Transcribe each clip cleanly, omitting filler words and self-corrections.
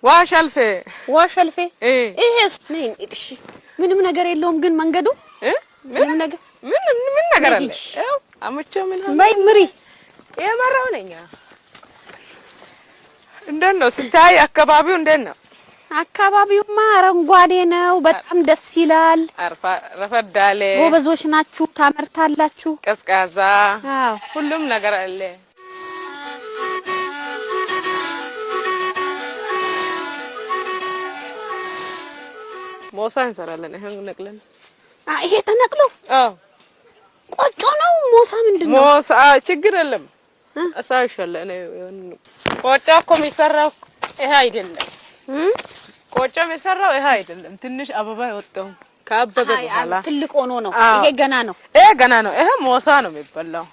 ዋሸልፌ ይሄስ ነኝ እሺ ምንም ነገር የለውም ግን መንገዱ ምንም ነገር አለ ያው አመቸው ምን ማይ ምሪ የመራው ነኝ እንደነው ስታይ አካባቢው እንደነው አካባቢውማ አረንጓዴ ነው በጣም ደስ ይላል ረፈዳለ ጎበዞች ናችሁ ታመርታላችሁ ቀዝቃዛ ሁሉም ነገር አለ ሞሳ እንሰራለን ይሄን ነቅለን ይሄ ተነቅሎ ቆጮ ነው ሞሳ ምንድነው ሞሳ ችግር የለም አሳይሻለሁ እኔ ቆጮ እኮ የሚሰራው ይሄ አይደለም ቆጮ የሚሰራው ይሄ አይደለም ትንሽ አበባ ይወጣው ካበበ በኋላ ትልቅ ሆኖ ነው ይሄ ገና ነው ይሄ ሞሳ ነው የሚበላው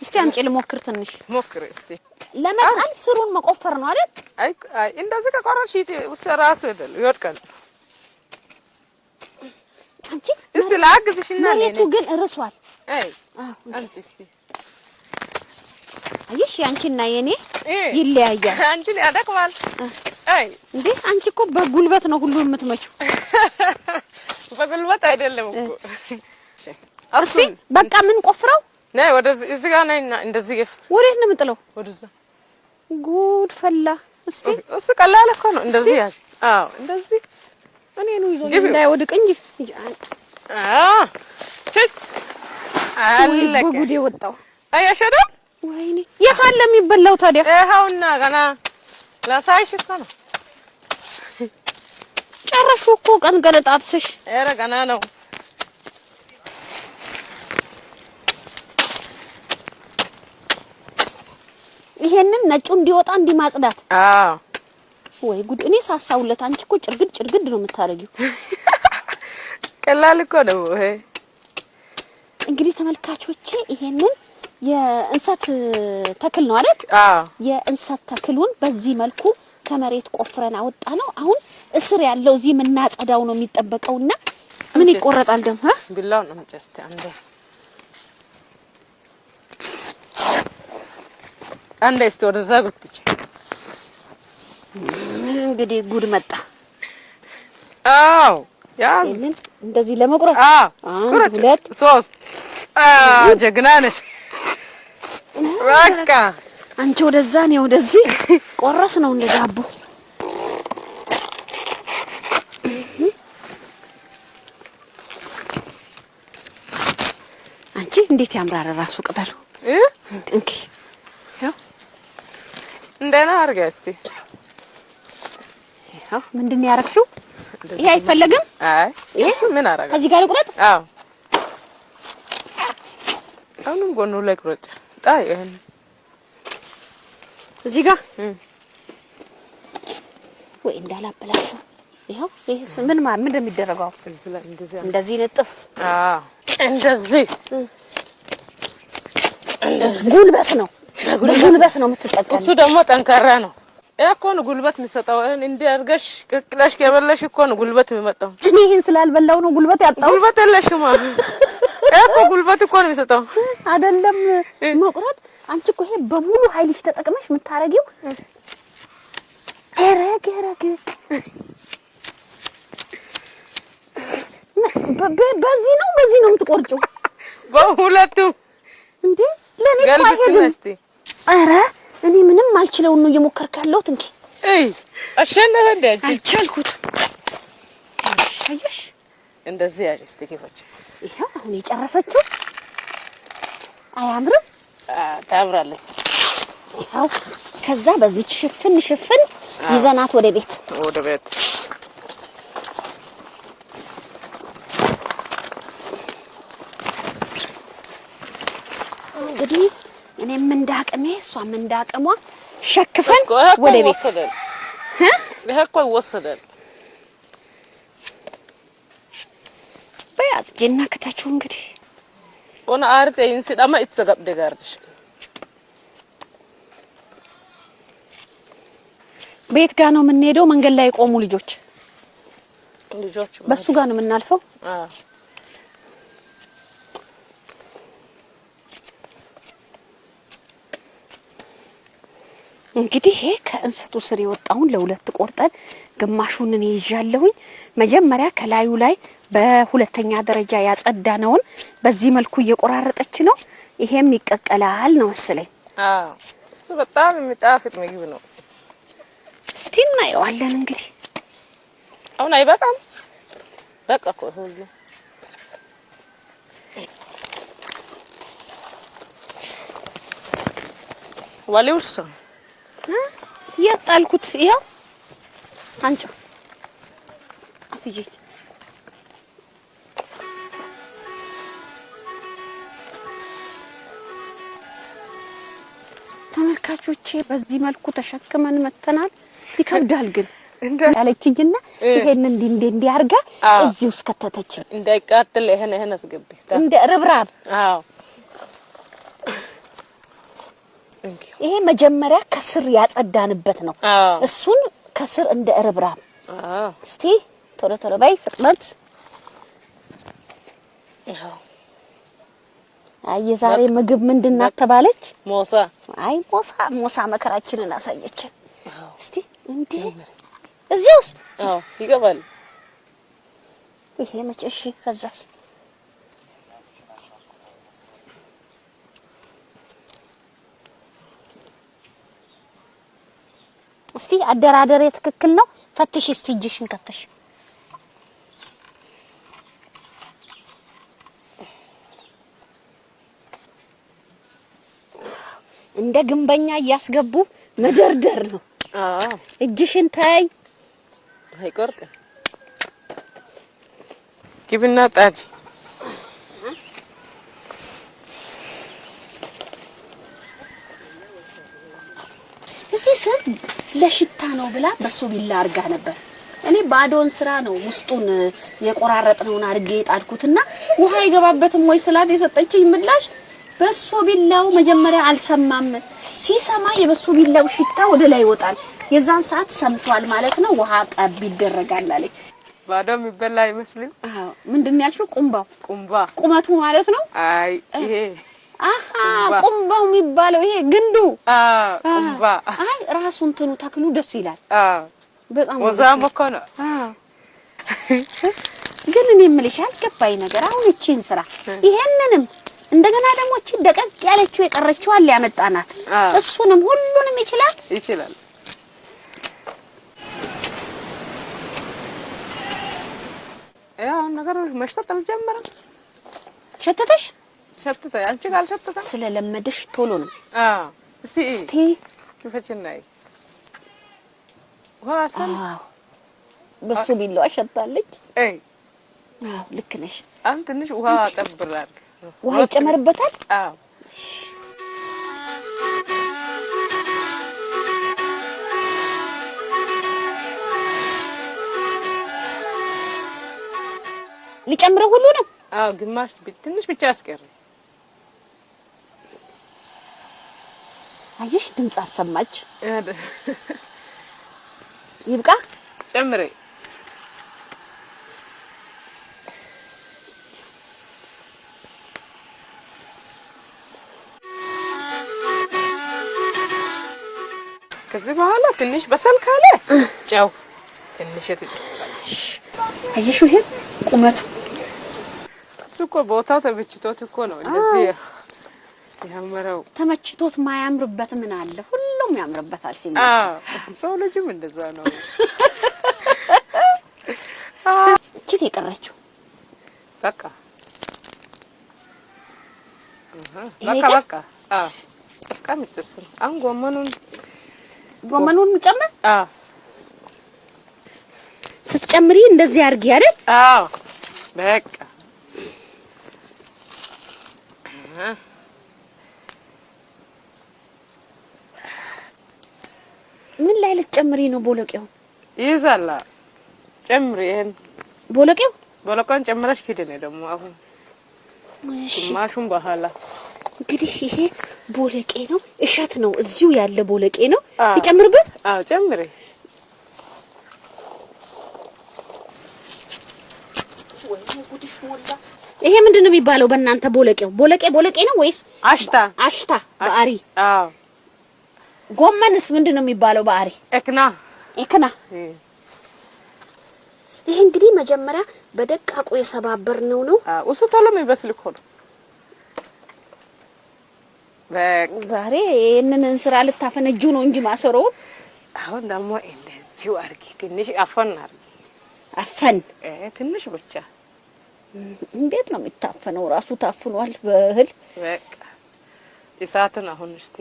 እስቲ አምጪ ልሞክር ትንሽ ሞክር እስቲ ለመጣል ስሩን መቆፈር ነው አይደል አይ እንደዚህ ከቆራሽ ራስ አይደል ይወድቃል አንቺ እስቲ ላግዝሽና ለኔ ግን እርሷል አንቺ እስቲ አይሽ አንቺና የኔ ይለያያል አንቺ ያደቅማል እንዴ አንቺ እኮ በጉልበት ነው ሁሉ የምትመጪው በጉልበት አይደለም እኮ እስቲ በቃ ምን ቆፍረው ነይ ወደዚህ እዚህ ጋር ነይና እንደዚህ ገፍ ወዴት ነው የምጥለው ወደዛ ጉድ ፈላ እስቲ እሱ ቀላል እኮ ነው እንደዚህ ያዝ እንደዚህ እኔ ነው ይዞ እንዳይወድቅ እንጂ ቸክ አለከ ጉድ ይወጣው አያሸዳ ወይኔ የታለ የሚበላው ታዲያ ይሄውና ገና ላሳይሽ እኮ ነው ጨረሹ እኮ ቀን ገለጣትሽ ኧረ ገና ነው ይሄንን ነጩ እንዲወጣ እንዲማጽዳት ወይ ጉድ እኔ ሳሳውለት አንቺ እኮ ጭርግድ ነው የምታረጊው ቀላል እኮ ነው ይሄ እንግዲህ ተመልካቾቼ ይሄንን የእንሰት ተክል ነው አይደል የእንሰት ተክሉን በዚህ መልኩ ከመሬት ቆፍረን አወጣ ነው አሁን እስር ያለው እዚህ ምናጸዳው ነው የሚጠበቀውና ምን ይቆረጣል ደግሞ ቢላው ነው መጨስተ አንዴ እስቲ ወደዛ ጉትች እንግዲህ ጉድ መጣ ያዝ እንደዚህ ለመቁረጥ ሁለት ሶስት ጀግና ነሽ በቃ አንቺ ወደዛ ነው ወደዚህ ቆረስ ነው እንደዳቦ አንቺ እንዴት ያምራራ ራሱ ቅጠሉ እንኪ ያው እንደና አርጋ እስቲ ያው ምንድነው ያረክሽው ይሄ አይፈለግም ይሄ ምን አረጋ ከዚህ ጋር ልቁረጥ አሁንም ጎኑ ላይ ቁረጥ ይሄን እዚህ ጋር ወይ እንዳላበላሽ ይሄው ይሄስ ምን እንደሚደረገው እንደዚህ ልጥፍ እንደዚህ ጉልበት ነው የምትጠቀመው እሱ ደግሞ ጠንካራ ነው እኮ ነው ጉልበት የሚሰጠው እንዲያርገሽ ቅቅላሽ ከበላሽ እኮ ነው ጉልበት የሚመጣው እኔ ይሄን ስላልበላው ነው ጉልበት ያጣው ጉልበት የለሽማ እኮ ጉልበት እኮ ነው የሚሰጠው አይደለም መቁረጥ አንቺ እኮ ይሄ በሙሉ ኃይልሽ ተጠቅመሽ የምታረጊው ረገ በዚህ ነው የምትቆርጪው በሁለቱም እንዴ ለኔ ፋይል አረ እኔ ምንም አልችለው ነው እየሞከርኩ ያለሁት እንኪ አሸነፈ እንዴ አልቻልኩት አየሽ እንደዚህ ያለሽ ተከፈች ይሄው አሁን የጨረሰችው አያምርም ታምራለች ይሄው ከዛ በዚህ ሽፍን ይዘናት ወደ ቤት እንግዲህ እኔም እንዳቅሜ እሷም እንዳቅሟ ሸክፈን ወደ ቤት ለሀቆ ወሰደል በያዝ ጀና ከታችሁ እንግዲህ ቆና አርጤን ሲዳማ ይተሰጋብ ደጋርሽ ቤት ጋር ነው የምንሄደው መንገድ ላይ ቆሙ ልጆች በሱ ጋር ነው የምናልፈው እንግዲህ ይሄ ከእንሰቱ ስር የወጣውን ለሁለት ቆርጠን ግማሹን እኔ ይዣለሁኝ። መጀመሪያ ከላዩ ላይ በሁለተኛ ደረጃ ያጸዳነውን በዚህ መልኩ እየቆራረጠች ነው። ይሄም ይቀቀላል ነው መሰለኝ። እሱ በጣም የሚጣፍጥ ምግብ ነው። እስቲ እናየዋለን እንግዲህ። አሁን አይበቃም? በቃ እኮ ሁሉ ዋሌውስ ያጣልኩት ይሄው አንቺ አስይጂ። ተመልካቾቼ በዚህ መልኩ ተሸክመን መተናል። ይከብዳል ግን ያለችኝና ይሄን እንዲህ አርጋ እዚህ ውስጥ ከተተች እንዳይቃጠል ይሄን አስገቢ እንደ ርብራብ። አዎ ይሄ መጀመሪያ ከስር ያጸዳንበት ነው። እሱን ከስር እንደ ርብራብ። እስቲ ቶሎ ቶሎ ባይ ፍጥነት። አይ የዛሬ ምግብ ምንድነው ተባለች? ሞሳ። አይ ሞሳ መከራችንን አሳየችን። እስቲ እንዴ እዚህ ውስጥ ይገባል። ይሄ መጨሽ ከዛስ እስቲ አደራደሬ ትክክል ነው? ፈትሽ እስቲ እጅሽን ከተሽ እንደ ግንበኛ እያስገቡ መደርደር ነው። እጅሽን ታይ አይቆርጥ ግብና ጣጂ እዚህ ስር ለሽታ ነው ብላ በሱ ቢላ አርጋ ነበር። እኔ ባዶን ስራ ነው ውስጡን የቆራረጥነውን አርጌ ጣድኩትና ውሃ ይገባበትም ወይ ስላት የሰጠችኝ ምላሽ በሱ ቢላው መጀመሪያ አልሰማም። ሲሰማ የበሱ ቢላው ሽታ ወደ ላይ ይወጣል። የዛን ሰዓት ሰምቷል ማለት ነው። ውሃ ጠብ ይደረጋል አለኝ። ባዶ የሚበላ አይመስልም? አዎ። ምንድን ያልሽው? ቁምባ ቁመቱ ማለት ነው። አይ ይሄ ቁምባው የሚባለው ይሄ ግንዱ። ቁምባ። አይ ራሱ እንትኑ ተክሉ ደስ ይላል። በጣም ወዛም እኮ ነው። ግን እኔ የምልሽ አልገባኝ ነገር አሁን እቺን ስራ ይሄንንም እንደገና ደግሞ እቺ ደቀቅ ያለችው የቀረችው አለ ያመጣናት እሱንም ሁሉንም ይችላል። ያው ነገር መሽተት አልጀመረም። ሸተተሽ አንቺ ጋር ሸተተ ስለለመደሽ ቶሎ ነው። እስቲ ክፈችናይ ዋሳን በሱ ቢላው ሸታለች። ልክ ነሽ። አንተ ትንሽ ውሃ ጠብራል። ውሃ ይጨመርበታል። ሊጨምረው ሁሉ ነው። ግማሽ ትንሽ ብቻ አስቀር። አየሽ ድምጽ አሰማች። ይብቃ ጨምሬ ከዚህ በኋላ ትንሽ በሰል ካለ ጨው ትንሽ ትጨምራለሽ። አየሽ ይሄ ቁመቱ እሱ እኮ ቦታው ተመችቶት እኮ ነው እንደዚህ ያመረው። ተመችቶት ማያምርበት ምን አለ? ሁሉም ያምርበታል ሲል ሰው ልጅም እንደዛ ነው። እቺት የቀረችው በቃ እስከምትደርስ አሁን ጎመኑን ጨምር። ስትጨምሪ እንደዚህ አድርጊ አይደል? በቃ ምን ላይ ልትጨምሪ ነው? ቦለቄው ይዛላ ጨምሪ። ይሄን ቦለቄውን ጨምረሽ ኪደኔ ደግሞ አሁን ማሹን በኋላ እንግዲህ ይሄ ቦለቄ ነው፣ እሸት ነው፣ እዚሁ ያለ ቦለቄ ነው። ይጨምርበት። ጨምሪ። ይሄ ምንድነው የሚባለው በእናንተ? ቦለቄው ቦለቄ ነው ወይስ አሽታ? በአሪ ጎመንስ ምንድነው የሚባለው በአሪ? እክና ይሄ እንግዲህ መጀመሪያ በደቃቁ የሰባበርነው ነው። እሱ ቶሎ የሚበስል እኮ ነው። ዛሬ ይሄንን እንስራ ልታፈነጁ ነው እንጂ ማሰሮው አሁን ደግሞ እንደዚሁ አርጊ ትንሽ አፈን አርጊ አፈን ትንሽ ብቻ እንዴት ነው የሚታፈነው? ራሱ ታፍኗል በእህል በቃ እሳቱን አሁን እስቲ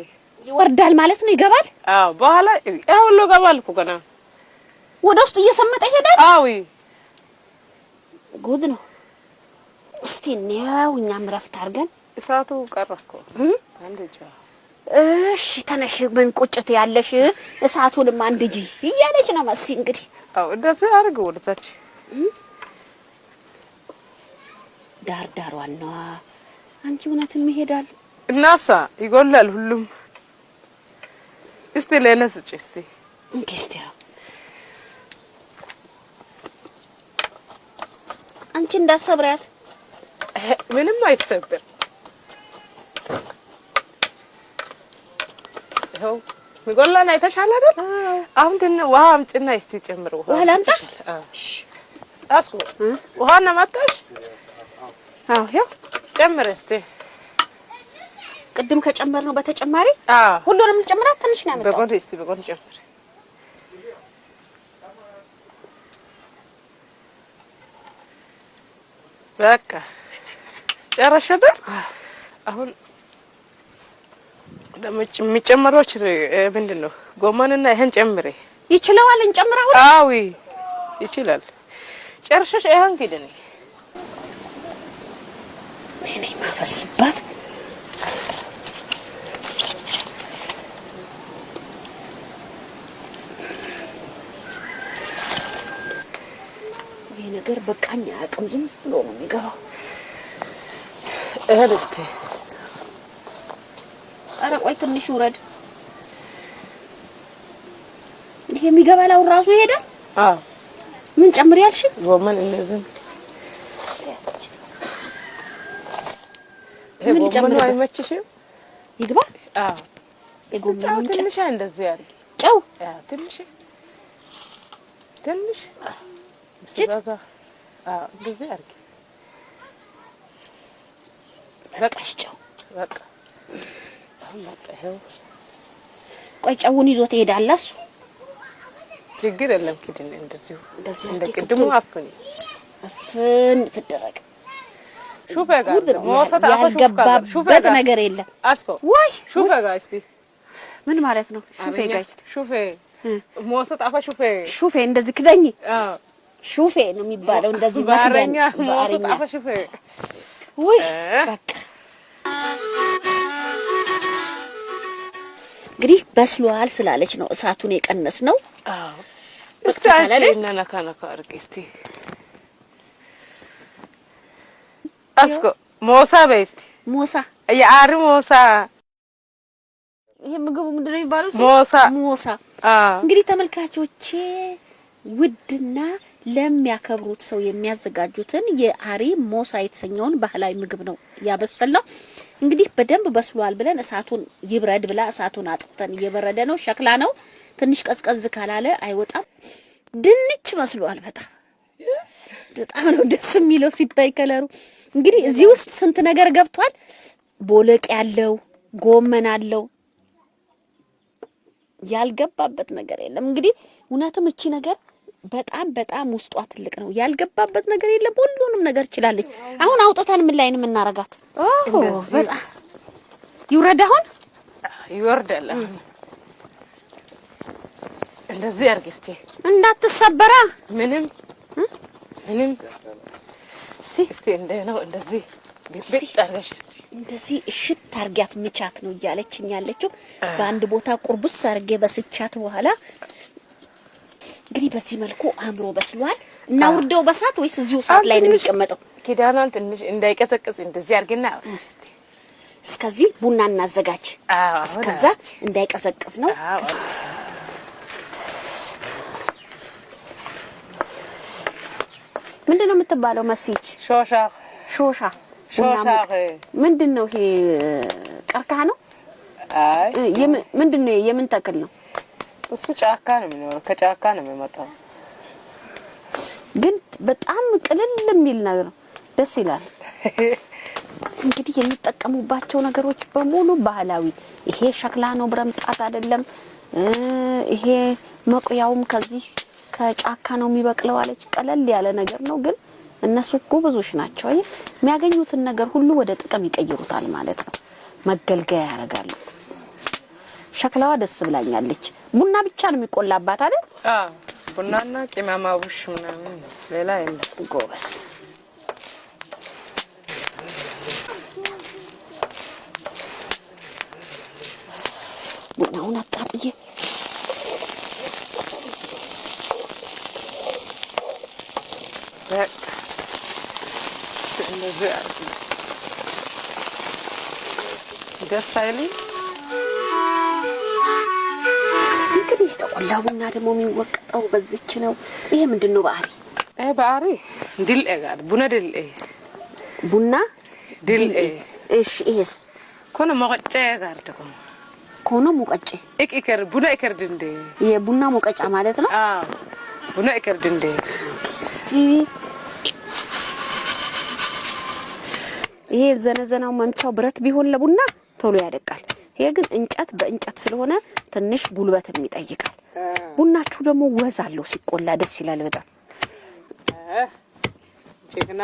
ይወርዳል ማለት ነው። ይገባል። አዎ በኋላ ያው ሁሉ ይገባል እኮ ገና ወደ ውስጥ እየሰመጠ ይሄዳል። አዎ ጉድ ነው። እስቲ ነው እኛም ረፍት አድርገን እሳቱ ቀረኮ አንደጃ እሺ ተነሽ ምን ቁጭት ያለሽ እሳቱንም አንድጂ እያለች ነው መሲ እንግዲህ አው እንደዚህ አድርገው ወደታች ዳር ዳሯን ነው አንቺ እውነትም ይሄዳል እናሳ ይጎላል ሁሉም እስቲ ለነስጭ እስቲ እንግስቲያ አንቺ እንዳሰብራት ምንም አይሰበር ይኸው ሚጎላና አይተሻል አይደል? አሁን ውሃ አምጪና እስቲ ጨምሩ። ውሃ ላምጣ? እሺ አስኩ ውሃና ማጣሽ? አዎ ያው ጨምር እስቲ ቅድም ከጨመርነው በተጨማሪ ሁሉንም ልጨምራት ትንሽ ነው ያመጣው። በጎን እስቲ በጎን ጨምር። በቃ ጨረሻደ። አሁን ለምጨምሮች ምንድነው ጎመንና ይሄን ጨምሬ ይችላል እንጨምራው? አዎ ይችላል። ጨርሻሽ ይሄን ከደኔ እኔ ማፈስባት ይሄ ነገር በቃኝ አቅም ዝም ብሎ ነው የሚገባው። እህልስቲ አረ ቆይ ትንሽ ውረድ። ይሄ የሚገባላው ራሱ ይሄዳል። አዎ ምን ጨምር ያልሽ? ጎመን እነዚህ ምን ጨምር አይመችሽም? ይግባ። አዎ የጎመን ትንሽ እንደዚህ አድርጊ። ጨው ትንሽ ትንሽ ሲባዛ እንደዚህ አድርጊ። በቃሽ ጨው በቃ ቆይ ጨውን ይዞት ይሄዳል እሱ ችግር የለም። ከደን እንደዚህ እንደ ቅድሙ አፍን ትደረግ ሹፈ ጋር ሞሰታ አፈ ሹፈ ጋር ነገር የለም። አስኮ ወይ ሹፈ ጋር እስቲ ምን ማለት ነው? ሹፌ ጋር እስቲ ሹፌ ሞሰታ አፈ ሹፌ ሹፌ እንደዚህ ክደኝ ሹፌ ነው የሚባለው እንደዚህ ባረኛ ሞሰታ አፈ ሹፌ ወይ በቃ እንግዲህ በስሏል ስላለች ነው እሳቱን የቀነስ ነው። አዎ እስቲ አንቺና ነካ አርቂ እስቲ አስኮ ሞሳ በይስቲ ሞሳ የአሪ ሞሳ ይሄ ምግቡ ምንድነው የሚባለው? ሞሳ እንግዲህ ተመልካቾቼ ውድና ለሚያከብሩት ሰው የሚያዘጋጁትን የአሪ ሞሳ የተሰኘውን ባህላዊ ምግብ ነው ያበሰልነው። እንግዲህ በደንብ በስሏል ብለን እሳቱን ይብረድ ብላ እሳቱን አጥፍተን እየበረደ ነው። ሸክላ ነው። ትንሽ ቀዝቀዝ ካላለ አይወጣም። ድንች መስሏል። በጣም ነው ደስ የሚለው ሲታይ ከለሩ። እንግዲህ እዚህ ውስጥ ስንት ነገር ገብቷል። ቦለቅ ያለው ጎመን አለው። ያልገባበት ነገር የለም። እንግዲህ እውነትም እቺ ነገር በጣም ውስጧ ትልቅ ነው። ያልገባበት ነገር የለም። ሁሉንም ነገር ይችላልች። አሁን አውጥተን ምን ላይ ነው የምናረጋት? በጣም ይውረድ። አሁን ይወርዳል። እንደዚህ አርግ እስቲ እንዳትሰበራ። ምንም እስቲ እንደው እንደዚህ ቢጣረሽ እንደዚህ እሽት አርጊያት ምቻት ነው እያለችኝ ያለችው። በአንድ ቦታ ቁርብስ አርጌ በስቻት በኋላ እንግዲህ በዚህ መልኩ አምሮ በስሏል። እና ውርደው በሳት ወይስ እዚሁ ሳት ላይ ነው የሚቀመጠው? ኪዳናን ትንሽ እንዳይቀዘቅዝ እንደዚህ አርግና እስቲ እስከዚህ ቡና እናዘጋጅ። እስከዛ እንዳይቀዘቅዝ ነው። ምንድነው የምትባለው መሲች? ሾሻ ምንድነው ይሄ? ቀርከሃ ነው? አይ ምንድነው የምን ተክል ነው እሱ ጫካ ነው የሚኖረው ከጫካ ነው የሚመጣው ግን በጣም ቅልል የሚል ነገር ደስ ይላል እንግዲህ የሚጠቀሙባቸው ነገሮች በሙሉ ባህላዊ ይሄ ሸክላ ነው ብረምጣት አይደለም ይሄ መቆያውም ከዚህ ከጫካ ነው የሚበቅለው አለች ቀለል ያለ ነገር ነው ግን እነሱ ጎበዞች ናቸው የሚያገኙትን ነገር ሁሉ ወደ ጥቅም ይቀይሩታል ማለት ነው መገልገያ ያረጋሉ ሸክላዋ ደስ ብላኛለች ቡና ብቻ ነው የሚቆላባት አይደል ቡናና ቅመማ ቡሽ ምናምን ሌላ የለም ጎበስ ቡናውን አጣጥዬ እንደዚህ ደስ አይልም እንግዲህ ተቆላ ቡና ደግሞ የሚወቀጠው በዚች ነው ይሄ ምንድነው ባሪ ባሪ ድልኤ ጋር ቡና ድልኤ እሺ እስ ኮነ መቆጨ ጋር ደግሞ ኮነ ሙቀጨ እቅከር ቡና እከርድ እንደ የቡና ሙቀጫ ማለት ነው ቡና እከርድ እንደ እስቲ ይሄ ዘነዘናው መምቻው ብረት ቢሆን ለቡና ቶሎ ያደቃል ይሄ ግን እንጨት በእንጨት ስለሆነ ትንሽ ጉልበት ይጠይቃል ቡናችሁ ደግሞ ወዝ አለው ሲቆላ ደስ ይላል በጣም ቼክና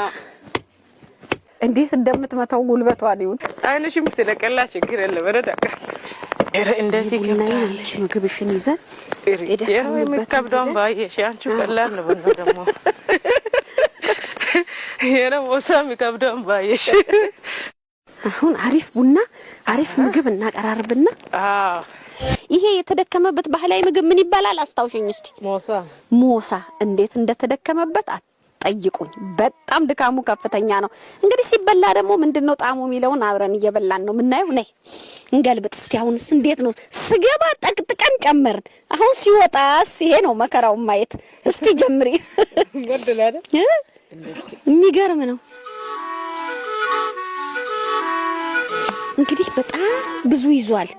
እንዴት እንደምትመታው ጉልበቷ ነው አይነሽም ትለቀላ ችግር የለም ወረዳካ እንዴት ይከብዳል አንቺ ምግብሽን ይዘን የሚከብደውን ባየሽ አንቺ ቀላል ነው ቡና ደግሞ ሞሳ የሚከብደውን ባየሽ አሁን አሪፍ ቡና አሪፍ ምግብ እናቀራርብና ይሄ የተደከመበት ባህላዊ ምግብ ምን ይባላል አስታውሽኝ እስቲ ሞሳ እንዴት እንደተደከመበት ጠይቁኝ በጣም ድካሙ ከፍተኛ ነው እንግዲህ ሲበላ ደግሞ ምንድነው ጣሙ የሚለውን አብረን እየበላን ነው ምናየው ነይ እንገልብጥ እስቲ አሁንስ እንዴት ነው ስገባ ጠቅጥቀን ጨመርን አሁን ሲወጣስ ይሄ ነው መከራው ማየት እስቲ ጀምሪ ገድላለ የሚገርም ነው እንግዲህ በጣም ብዙ ይዟል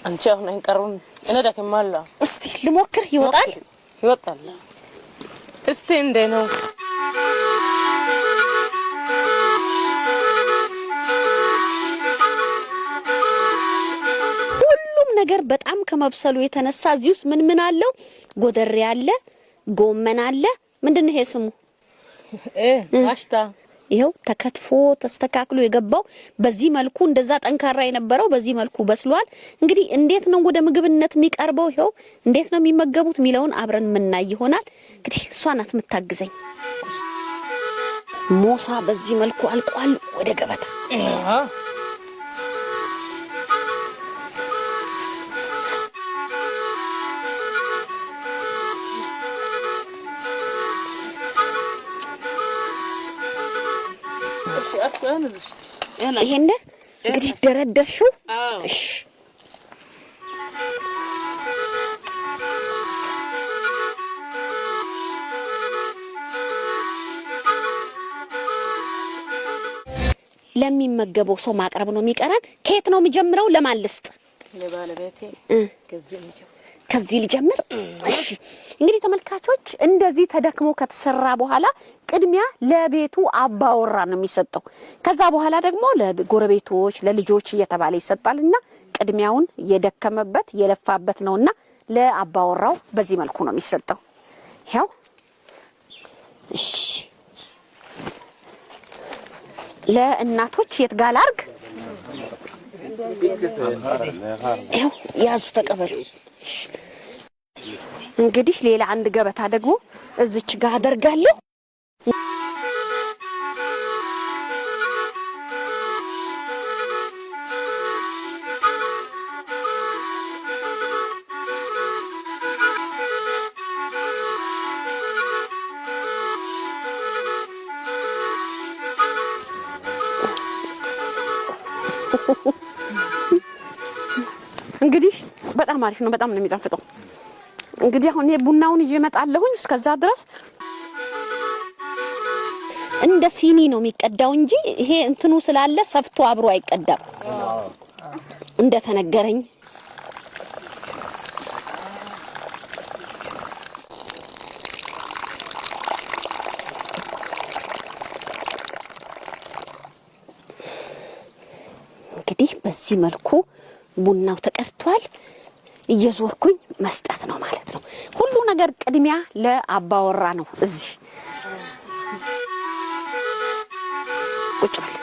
አንቺ አሁን እንቀሩን እኔ ደከማለሁ እስቲ ልሞክር ይወጣል እስቲ እንደ ነው ሁሉም ነገር በጣም ከመብሰሉ የተነሳ እዚውስ ምን አለው ጎደሬ አለ ጎመን አለ ምንድነው ይሄ ስሙ አሽታ ይሄው ተከትፎ ተስተካክሎ የገባው በዚህ መልኩ እንደዛ ጠንካራ የነበረው በዚህ መልኩ በስሏል እንግዲህ እንዴት ነው ወደ ምግብነት የሚቀርበው ይሄው እንዴት ነው የሚመገቡት ሚለውን አብረን ምናይ ይሆናል እንግዲህ እሷ ናት የምታግዘኝ ሞሳ በዚህ መልኩ አልቋል ወደ ገበታ ይሄን እንግዲህ ደረደርሽው እሺ ለሚመገበው ሰው ማቅረብ ነው የሚቀረን ከየት ነው የሚጀምረው ለማልስጥ ለባለቤቴ ከዚህ ልጀምር እሺ እንግዲህ ተመልካቾች እንደዚህ ተደክሞ ከተሰራ በኋላ ቅድሚያ ለቤቱ አባወራ ነው የሚሰጠው ከዛ በኋላ ደግሞ ለጎረቤቶች ለልጆች እየተባለ ይሰጣልና ቅድሚያውን የደከመበት የለፋበት ነውና ለአባወራው በዚህ መልኩ ነው የሚሰጠው ያው እሺ ለእናቶች የትጋል አርግ ያው ያዙ ተቀበሉ እንግዲህ ሌላ አንድ ገበታ ደግሞ እዚች ጋር አደርጋለሁ እንግዲህ በጣም አሪፍ ነው በጣም ነው የሚጣፍጠው እንግዲህ አሁን የቡናውን ይዤ መጣለሁኝ እስከዛ ድረስ እንደ ሲኒ ነው የሚቀዳው እንጂ ይሄ እንትኑ ስላለ ሰፍቶ አብሮ አይቀዳም እንደ ተነገረኝ። እንግዲህ በዚህ መልኩ ቡናው ተቀርቷል። እየዞርኩኝ መስጠት ነው ማለት ነው። ሁሉ ነገር ቅድሚያ ለአባወራ ነው። እዚህ ቁጭ በል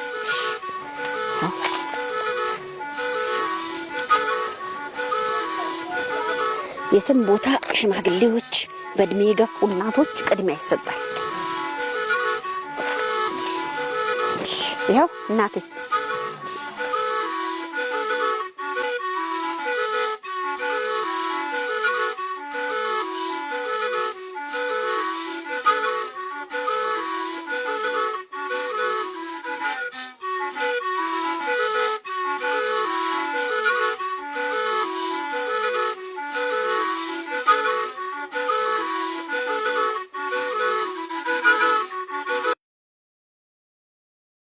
የትም ቦታ ሽማግሌዎች በእድሜ የገፉ እናቶች ቅድሚያ ይሰጣል። ይኸው እናቴ